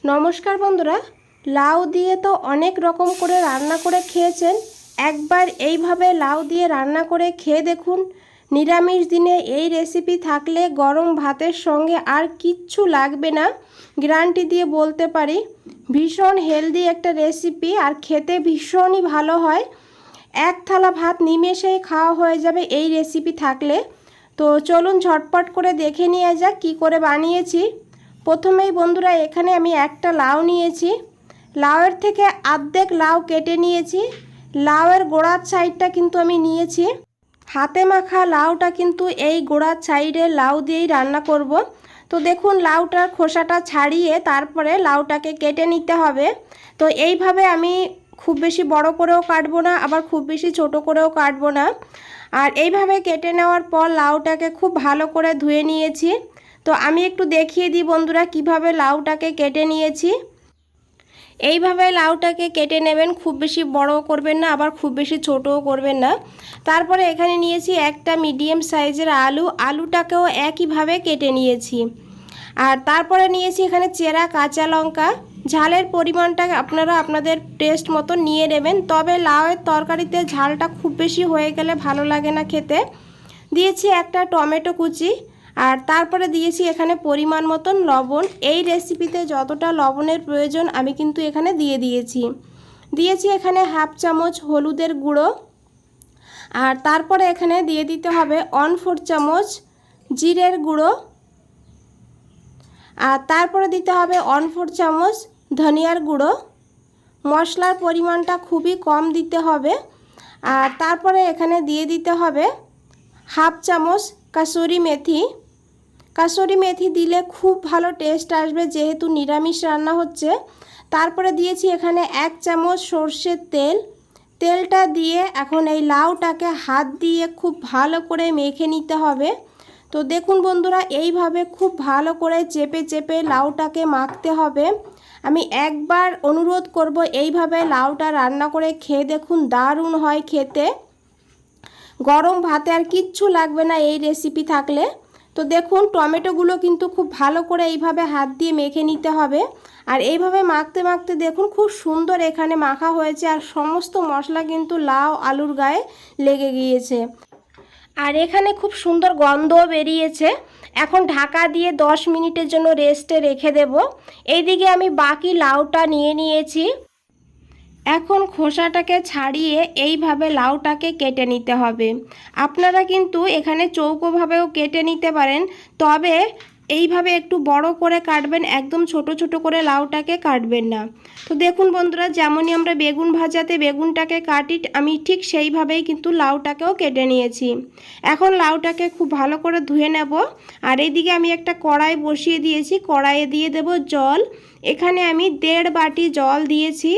নমস্কার বন্ধুরা, লাউ দিয়ে তো অনেক রকম করে রান্না করে খেয়েছেন। একবার এইভাবে লাউ দিয়ে রান্না করে খেয়ে দেখুন। নিরামিষ দিনে এই রেসিপি থাকলে গরম ভাতের সঙ্গে আর কিচ্ছু লাগবে না, গ্যারান্টি দিয়ে বলতে পারি। ভীষণ হেলদি একটা রেসিপি আর খেতে ভীষণই ভালো হয়। এক থালা ভাত নিমেষেই খাওয়া হয়ে যাবে এই রেসিপি থাকলে। তো চলুন ঝটপট করে দেখে নিয়ে যাক কী করে বানিয়েছি। প্রথমেই বন্ধুরা এখানে আমি একটা লাউ নিয়েছি। লাউয়ের থেকে অর্ধেক লাউ কেটে নিয়েছি। লাউয়ের গোড়ার সাইডটা কিন্তু আমি নিয়েছি। হাতে মাখা লাউটা কিন্তু এই গোড়ার সাইডে লাউ দিয়েই রান্না করব। তো দেখুন লাউটার খোসাটা ছাড়িয়ে তারপরে লাউটাকে কেটে নিতে হবে। তো এইভাবে আমি খুব বেশি বড় করেও কাটবো না, আবার খুব বেশি ছোট করেও কাটবো না। আর এইভাবে কেটে নেওয়ার পর লাউটাকে খুব ভালো করে ধুয়ে নিয়েছি। তো আমি একটু দেখিয়ে দিই বন্ধুরা কিভাবে লাউটাকে কেটে নিয়েছি। এইভাবে লাউটাকে কেটে নেবেন, খুব বেশি বড়ও করবেন না, আবার খুব বেশি ছোটও করবেন না। তারপরে এখানে নিয়েছি একটা মিডিয়াম সাইজের আলুটাকেও একইভাবে কেটে নিয়েছি। আর তারপরে নিয়েছি এখানে চেরা কাঁচা লঙ্কা। ঝালের পরিমাণটা আপনারা আপনাদের টেস্ট মতো নিয়ে নেবেন, তবে লাউয়ের তরকারিতে ঝালটা খুব বেশি হয়ে গেলে ভালো লাগে না খেতে। দিয়েছি একটা টমেটো কুচি, আর তারপরে দিয়েছি এখানে পরিমাণ মতন লবণ। এই রেসিপিতে যতটা লবণের প্রয়োজন আমি কিন্তু এখানে দিয়েছি এখানে হাফ চামচ হলুদের গুঁড়ো। আর তারপরে এখানে দিয়ে দিতে হবে 1/4 চামচ জিরের গুঁড়ো। আর তারপরে দিতে হবে 1/4 চামচ ধনিয়ার গুঁড়ো। মশলার পরিমাণটা খুবই কম দিতে হবে। আর তারপরে এখানে দিয়ে দিতে হবে হাফ চামচ কাসুরি মেথি দিলে খুব ভালো টেস্ট আসবে, যেহেতু নিরামিষ রান্না হচ্ছে। তারপরে দিয়েছি এখানে 1 চামচ সর্ষের তেলটা দিয়ে এখন এই লাউটাকে হাত দিয়ে খুব ভালো করে মেখে নিতে হবে। তো দেখুন বন্ধুরা, এইভাবে খুব ভালো করে চেপে চেপে লাউটাকে মাখতে হবে। আমি একবার অনুরোধ করব এইভাবে লাউটা রান্না করে খেয়ে দেখুন, দারুণ হয় খেতে। গরম ভাতে আর কিচ্ছু লাগবে না এই রেসিপি থাকলে। তো দেখুন টমেটোগুলো কিন্তু খুব ভালো করে এইভাবে হাত দিয়ে মেখে নিতে হবে। আর এইভাবে মাখতে মাখতে দেখুন খুব সুন্দর এখানে মাখা হয়েছে, আর সমস্ত মশলা কিন্তু লাউ আলুর গায়ে লেগে গিয়েছে। আর এখানে খুব সুন্দর গন্ধও বেরিয়েছে। এখন ঢাকা দিয়ে 10 মিনিটের জন্য রেস্টে রেখে দেব। এইদিকে আমি বাকি লাউটা নিয়ে নিয়েছি। এখন খোসাটাকে ছাড়িয়ে এইভাবে লাউটাকে কেটে নিতে হবে। আপনারা কিন্তু এখানে চৌকোভাবেও কেটে নিতে পারেন, তবে এইভাবে একটু বড় করে কাটবেন, একদম ছোট ছোট করে লাউটাকে কাটবেন না। তো দেখুন বন্ধুরা, যেমনই আমরা বেগুন ভাজাতে বেগুনটাকে কাটি আমি ঠিক সেইভাবেই কিন্তু লাউটাকেও কেটে নিয়েছি। এখন লাউটাকে খুব ভালো করে ধুয়ে নেব। আর এইদিকে আমি একটা কড়াই বসিয়ে দিয়েছি, কড়াইয়ে দিয়ে দেব জল। এখানে আমি 1.5 বাটি জল দিয়েছি।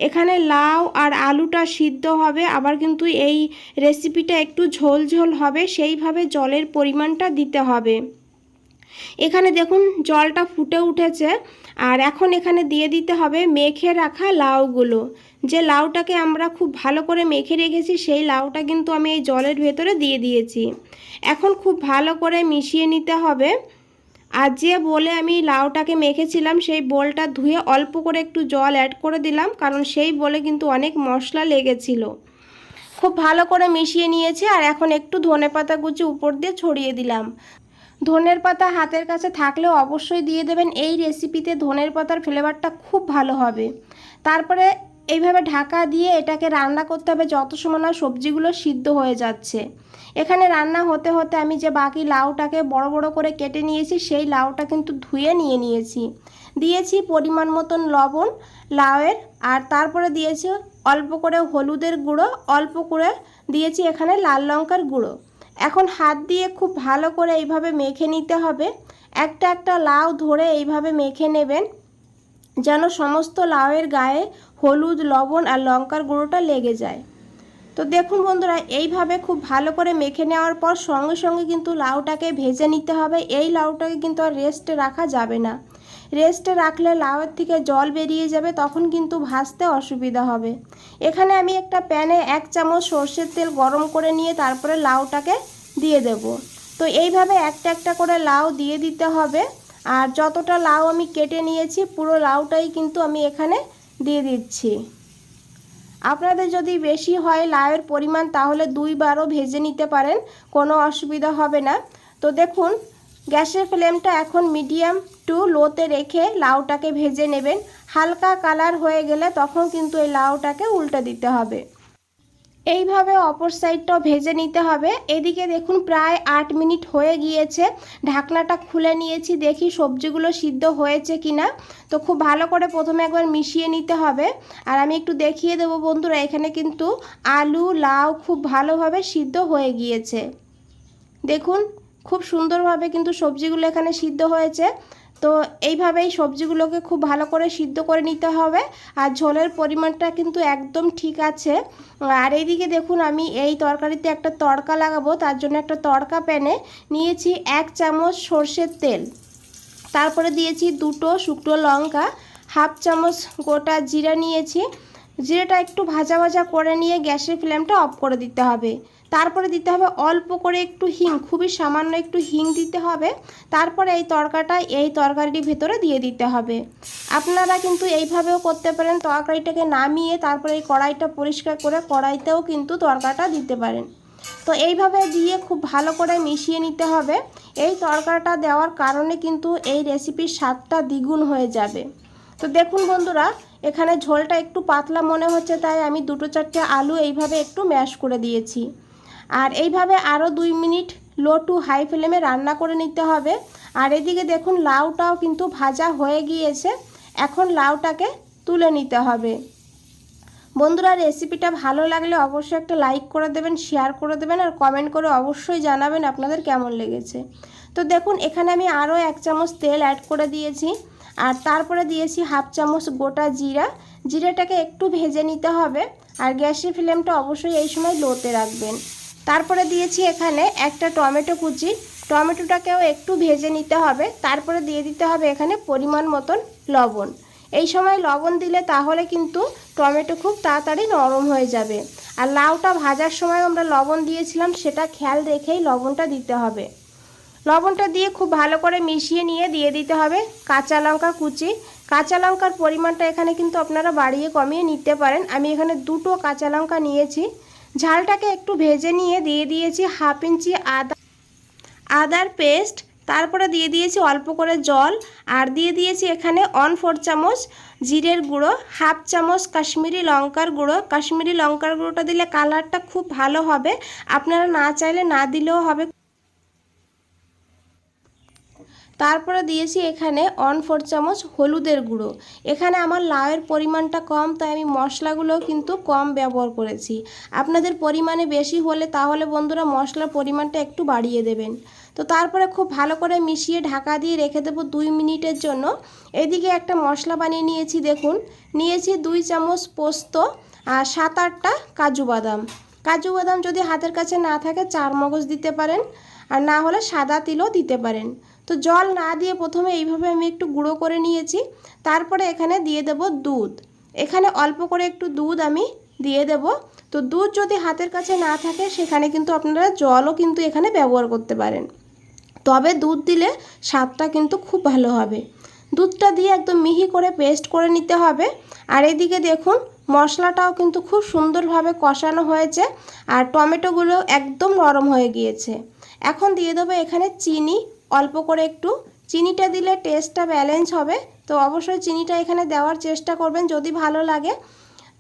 এখানে লাউ আর আলুটা সিদ্ধ হবে, আবার কিন্তু এই রেসিপিটা একটু ঝোল ঝোল হবে, সেইভাবে জলের পরিমাণটা দিতে হবে। এখানে দেখুন জলটা ফুটে উঠেছে। আর এখন এখানে দিয়ে দিতে হবে মেখে রাখা লাউগুলো। যে লাউটাকে আমরা খুব ভালো করে মেখে রেখেছি সেই লাউটা কিন্তু আমি এই জলের ভেতরে দিয়ে দিয়েছি। এখন খুব ভালো করে মিশিয়ে নিতে হবে। আর যে বলে আমি লাউটাকে মেখেছিলাম সেই বোলটা ধুয়ে অল্প করে একটু জল অ্যাড করে দিলাম, কারণ সেই বোলে কিন্তু অনেক মশলা লেগেছিল। খুব ভালো করে মিশিয়ে নিয়েছি। আর এখন একটু ধনেপাতা কুচি উপর দিয়ে ছড়িয়ে দিলাম। ধনের পাতা হাতের কাছে থাকলেও অবশ্যই দিয়ে দেবেন, এই রেসিপিতে ধনের পাতার ফ্লেভারটা খুব ভালো হবে। তারপরে এইভাবে ঢাকা দিয়ে এটাকে রান্না করতে হবে যত সময় না সবজিগুলো সিদ্ধ হয়ে যাচ্ছে। এখানে রান্না হতে হতে আমি যে বাকি লাউটাকে বড় বড় করে কেটে নিয়েছি সেই লাউটা কিন্তু ধুয়ে দিয়েছি পরিমাণ মতন লবণ লাউয়ের। আর তারপরে দিয়েছি অল্প করে হলুদের গুঁড়ো, অল্প করে দিয়েছি এখানে লাল লঙ্কার গুঁড়ো। এখন হাত দিয়ে খুব ভালো করে এইভাবে মেখে নিতে হবে। একটা একটা লাউ ধরে এইভাবে মেখে নেবেন, যেন সমস্ত লাউয়ের গায়ে হলুদ লবণ আর লঙ্কার গুঁড়োটা লেগে যায়। তো দেখুন বন্ধুরা, এইভাবে খুব ভালো করে মেখে নেওয়ার পর সঙ্গে সঙ্গে কিন্তু লাউটাকে ভেজে নিতে হবে। এই লাউটাকে কিন্তু আর রেস্টে রাখা যাবে না। রেস্টে রাখলে লাউয়ের থেকে জল বেরিয়ে যাবে, তখন কিন্তু ভাজতে অসুবিধা হবে। এখানে আমি একটা প্যানে 1 চামচ সর্ষের তেল গরম করে নিয়ে তারপরে লাউটাকে দিয়ে দেব। তো এইভাবে একটা একটা করে লাউ দিয়ে দিতে হবে। আর যতটা লাউ আমি কেটে নিয়েছি পুরো লাউটাই কিন্তু আমি এখানে দিয়ে দিচ্ছি। আপনাদের যদি বেশি হয় লাউয়ের পরিমাণ তাহলে 2বারও ভেজে নিতে পারেন, কোনো অসুবিধা হবে না। তো দেখুন গ্যাসের ফ্লেমটা এখন মিডিয়াম টু লোতে রেখে লাউটাকে ভেজে নেবেন। হালকা কালার হয়ে গেলে তখন কিন্তু এই লাউটাকে উল্টে দিতে হবে। এইভাবে অপর সাইডটাও ভেজে নিতে হবে। এদিকে দেখুন প্রায় 8 মিনিট হয়ে গিয়েছে, ঢাকনাটা খুলে নিয়েছি, দেখি সবজিগুলো সিদ্ধ হয়েছে কিনা। তো খুব ভালো করে প্রথমে একবার মিশিয়ে নিতে হবে। আর আমি একটু দেখিয়ে দেবো বন্ধুরা, এখানে কিন্তু আলু লাউ খুব ভালোভাবে সিদ্ধ হয়ে গিয়েছে। দেখুন খুব সুন্দরভাবে কিন্তু সবজিগুলো এখানে সিদ্ধ হয়েছে। তো এইভাবেই সবজিগুলোকে খুব ভালো করে সিদ্ধ করে নিতে হবে। আর ঝোলের পরিমাণটা কিন্তু একদম ঠিক আছে। আর এইদিকে দেখুন আমি এই তরকারিতে একটা তড়কা লাগাবো, তার জন্য একটা তড়কা প্যানে নিয়েছি 1 চামচ সর্ষের তেল, তারপরে দিয়েছি 2টো শুকনো লঙ্কা, 1/2 চামচ গোটা জিরা নিয়েছি। জিরাটা একটু ভাজা ভাজা করে নিয়ে গ্যাসের ফ্লেমটা অফ করে দিতে হবে। তারপরে দিতে হবে অল্প করে একটু হিং, খুবই সামান্য একটু হিং দিতে হবে। তারপরে এই তরকাটা এই তরকারিটির ভেতরে দিয়ে দিতে হবে। আপনারা কিন্তু এইভাবেও করতে পারেন, তরকারিটাকে নামিয়ে তারপরে এই কড়াইটা পরিষ্কার করে কড়াইতেও কিন্তু তরকাটা দিতে পারেন। তো এইভাবে দিয়ে খুব ভালো করে মিশিয়ে নিতে হবে। এই তরকাটা দেওয়ার কারণে কিন্তু এই রেসিপির স্বাদটা দ্বিগুণ হয়ে যাবে। তো দেখুন বন্ধুরা এখানে ঝোলটা একটু পাতলা মনে হচ্ছে, তাই আমি 2-4টে আলু এইভাবে একটু ম্যাশ করে দিয়েছি। আর এইভাবে আরও 2 মিনিট লো টু হাই ফ্লেমে রান্না করে নিতে হবে। আর এদিকে দেখুন লাউটাও কিন্তু ভাজা হয়ে গিয়েছে, এখন লাউটাকে তুলে নিতে হবে। বন্ধুরা রেসিপিটা ভালো লাগলে অবশ্যই একটা লাইক করে দেবেন, শেয়ার করে দেবেন, আর কমেন্ট করে অবশ্যই জানাবেন আপনাদের কেমন লেগেছে। তো দেখুন এখানে আমি আরও 1 চামচ তেল অ্যাড করে দিয়েছি। আর তারপরে দিয়েছি 1/2 চামচ গোটা জিরা। জিরাটাকে একটু ভেজে নিতে হবে। আর গ্যাসের ফ্লেমটা অবশ্যই এই সময় লোতে রাখবেন। তারপরে দিয়েছি এখানে একটা টমেটো কুচি, টমেটোটাকেও একটু ভেজে নিতে হবে। তারপরে দিয়ে দিতে হবে এখানে পরিমাণ মতন লবণ। এই সময় লবণ দিলে তাহলে কিন্তু টমেটো খুব তাড়াতাড়ি নরম হয়ে যাবে। আর লাউটা ভাজার সময় আমরা লবণ দিয়েছিলাম, সেটা খেয়াল রেখেই লবণটা দিতে হবে। লবণটা দিয়ে খুব ভালো করে মিশিয়ে নিয়ে দিয়ে দিতে হবে কাঁচা লঙ্কা কুচি। কাঁচা লঙ্কার পরিমাণটা এখানে কিন্তু আপনারা বাড়িয়ে কমিয়ে নিতে পারেন। আমি এখানে 2টো কাঁচা লঙ্কা নিয়েছি। ঝালটাকে একটু ভেজে নিয়ে দিয়ে দিয়েছি 1/2 ইঞ্চি আদার পেস্ট। তারপরে দিয়ে দিয়েছি অল্প করে জল। আর দিয়ে দিয়েছি এখানে 1/4 চামচ জিরের গুঁড়ো, 1/2 চামচ কাশ্মীরি লঙ্কার গুঁড়ো। কাশ্মীরি লঙ্কার গুঁড়োটা দিলে কালারটা খুব ভালো হবে, আপনারা না চাইলে না দিলেও হবে। তারপরে দিয়েছি এখানে 1/4 চামচ হলুদের গুঁড়ো। এখানে আমার লাউয়ের পরিমাণটা কম, তাই আমি মশলাগুলো কিন্তু কম ব্যবহার করেছি। আপনাদের পরিমাণে বেশি হলে তাহলে বন্ধুরা মশলার পরিমাণটা একটু বাড়িয়ে দেবেন। তো তারপরে খুব ভালো করে মিশিয়ে ঢাকা দিয়ে রেখে দেবো 2 মিনিটের জন্য। এদিকে একটা মশলা বানিয়ে নিয়েছি। দেখুন নিয়েছি 2 চামচ পোস্ত আর 7-8টা কাজু বাদাম। কাজু বাদাম যদি হাতের কাছে না থাকে 4 মগজ দিতে পারেন, আর না হলে সাদা তিলও দিতে পারেন। তো জল না দিয়ে প্রথমে এইভাবে আমি একটু গুঁড়ো করে নিয়েছি। তারপরে এখানে দিয়ে দেব দুধ। এখানে অল্প করে একটু দুধ আমি দিয়ে দেব। তো দুধ যদি হাতের কাছে না থাকে সেখানে কিন্তু আপনারা জলও কিন্তু এখানে ব্যবহার করতে পারেন, তবে দুধ দিলে স্বাদটা কিন্তু খুব ভালো হবে। দুধটা দিয়ে একদম মিহি করে পেস্ট করে নিতে হবে। আর এদিকে দেখুন মশলাটাও কিন্তু খুব সুন্দরভাবে কষানো হয়েছে, আর টমেটোগুলো একদম নরম হয়ে গিয়েছে। এখন দিয়ে দেবো এখানে চিনি, অল্প করে একটু। চিনিটা দিলে টেস্টটা ব্যালেন্স হবে, তো অবশ্যই চিনিটা এখানে দেওয়ার চেষ্টা করবেন যদি ভালো লাগে।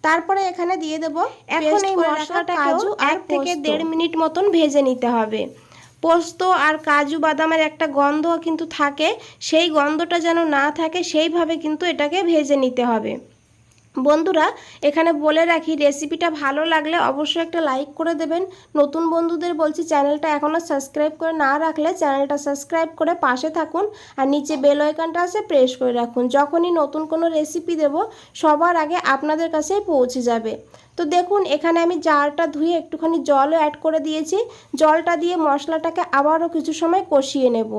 তারপরে এখানে দিয়ে দেবো এখন এই মশলাটাকেও 1 থেকে 1.5 মিনিট মতন ভেজে নিতে হবে। পোস্ত আর কাজু বাদামের একটা গন্ধ কিন্তু থাকে, সেই গন্ধটা যেন না থাকে সেইভাবে কিন্তু এটাকে ভেজে নিতে হবে। বন্ধুরা এখানে বলে রাখি, রেসিপিটা ভালো লাগলে অবশ্যই একটা লাইক করে দেবেন। নতুন বন্ধুদের বলছি চ্যানেলটা এখনও সাবস্ক্রাইব করে না রাখলে চ্যানেলটা সাবস্ক্রাইব করে পাশে থাকুন, আর নিচে বেল আইকনটা আছে প্রেস করে রাখুন। যখনই নতুন কোনো রেসিপি দেব সবার আগে আপনাদের কাছেই পৌঁছে যাবে। তো দেখুন এখানে আমি জারটা ধুয়ে একটুখানি জলও অ্যাড করে দিয়েছি। জলটা দিয়ে মশলাটাকে আবারও কিছু সময় কষিয়ে নেব।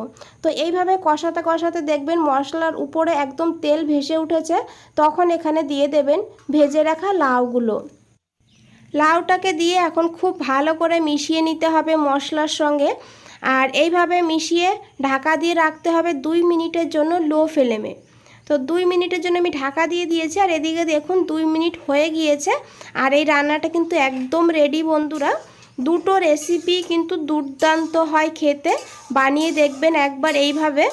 তো এইভাবে কষাতে কষাতে দেখবেন মশলার উপরে একদম তেল ভেসে উঠেছে, তখন এখানে দিয়ে দেবেন ভেজে রাখা লাউগুলো। লাউটাকে দিয়ে এখন খুব ভালো করে মিশিয়ে নিতে হবে মশলার সঙ্গে। আর এইভাবে মিশিয়ে ঢাকা দিয়ে রাখতে হবে 2 মিনিটের জন্য লো ফ্লেমে। তো 2 মিনিটের জন্য আমি ঢাকা দিয়ে দিয়েছি। আর এদিকে দেখুন 2 মিনিট হয়ে গিয়েছে আর এই রান্নাটা কিন্তু একদম রেডি বন্ধুরা। দুটো রেসিপি কিন্তু দুর্দান্ত হয় খেতে, বানিয়ে দেখবেন একবার এইভাবে।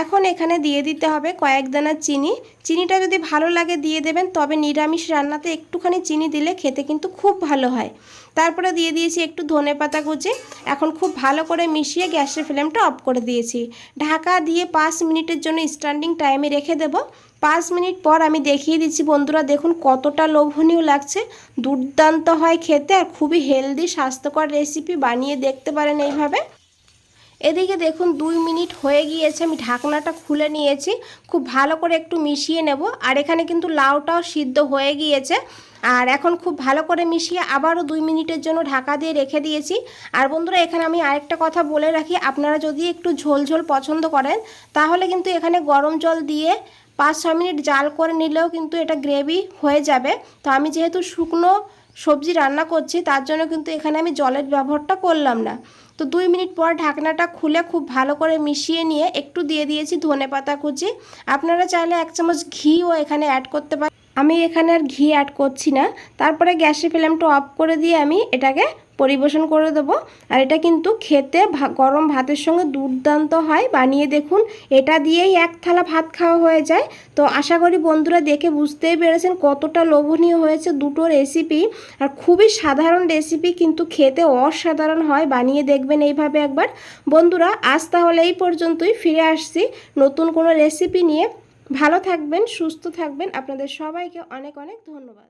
এখন এখানে দিয়ে দিতে হবে কয়েক দানা চিনি। চিনিটা যদি ভালো লাগে দিয়ে দেবেন, তবে নিরামিষ রান্নাতে একটুখানি চিনি দিলে খেতে কিন্তু খুব ভালো হয়। তারপরে দিয়ে দিয়েছি একটু ধনেপাতা কুচি। এখন খুব ভালো করে মিশিয়ে গ্যাসের ফ্লেমটা অফ করে দিয়েছি। ঢাকা দিয়ে 5 মিনিটের জন্য স্ট্যান্ডিং টাইমে রেখে দেব। 5 মিনিট পর আমি দেখিয়ে দিচ্ছি বন্ধুরা, দেখুন কতটা লোভনীয় লাগছে। দুর্দান্ত হয় খেতে আর খুবই হেলদি স্বাস্থ্যকর রেসিপি, বানিয়ে দেখতে পারেন এইভাবে। এদিকে দেখুন 2 মিনিট হয়ে গিয়েছে, আমি ঢাকনাটা খুলে নিয়েছি। খুব ভালো করে একটু মিশিয়ে নেব। আর এখানে কিন্তু লাউটাও সিদ্ধ হয়ে গিয়েছে। আর এখন খুব ভালো করে মিশিয়ে আবারও 2 মিনিটের জন্য ঢাকা দিয়ে রেখে দিয়েছি। আর বন্ধুরা এখানে আমি আরেকটা কথা বলে রাখি, আপনারা যদি একটু ঝোল ঝোল পছন্দ করেন তাহলে কিন্তু এখানে গরম জল দিয়ে 5-6 মিনিট জাল করে নিলেও কিন্তু এটা গ্রেভি হয়ে যাবে। তো আমি যেহেতু শুকনো সবজি রান্না করছি তার জন্য কিন্তু এখানে আমি জলের ব্যবহারটা করলাম না। তো 2 মিনিট পর ঢাকনাটা খুলে খুব ভালো করে মিশিয়ে নিয়ে একটু দিয়ে দিয়েছি ধনেপাতা কুচি। আপনারা চাইলে 1 চামচ ঘিও এখানে অ্যাড করতে পারেন, আমি এখানে আর ঘি অ্যাড করছি না। তারপরে গ্যাসের ফ্লেমটা অফ করে দিয়ে আমি এটাকে পরিবেশন করে দেবো। আর এটা কিন্তু খেতে গরম ভাতের সঙ্গে দুর্দান্ত হয়, বানিয়ে দেখুন। এটা দিয়েই 1 থালা ভাত খাওয়া হয়ে যায়। তো আশা করি বন্ধুরা দেখে বুঝতেই পেরেছেন কতটা লোভনীয় হয়েছে দুটো রেসিপি। আর খুবই সাধারণ রেসিপি কিন্তু খেতে অসাধারণ হয়, বানিয়ে দেখবেন এইভাবে একবার। বন্ধুরা আজ তাহলে এই পর্যন্তই, ফিরে আসছি নতুন কোনো রেসিপি নিয়ে। ভালো থাকবেন, সুস্থ থাকবেন। আপনাদের সবাইকে অনেক অনেক ধন্যবাদ।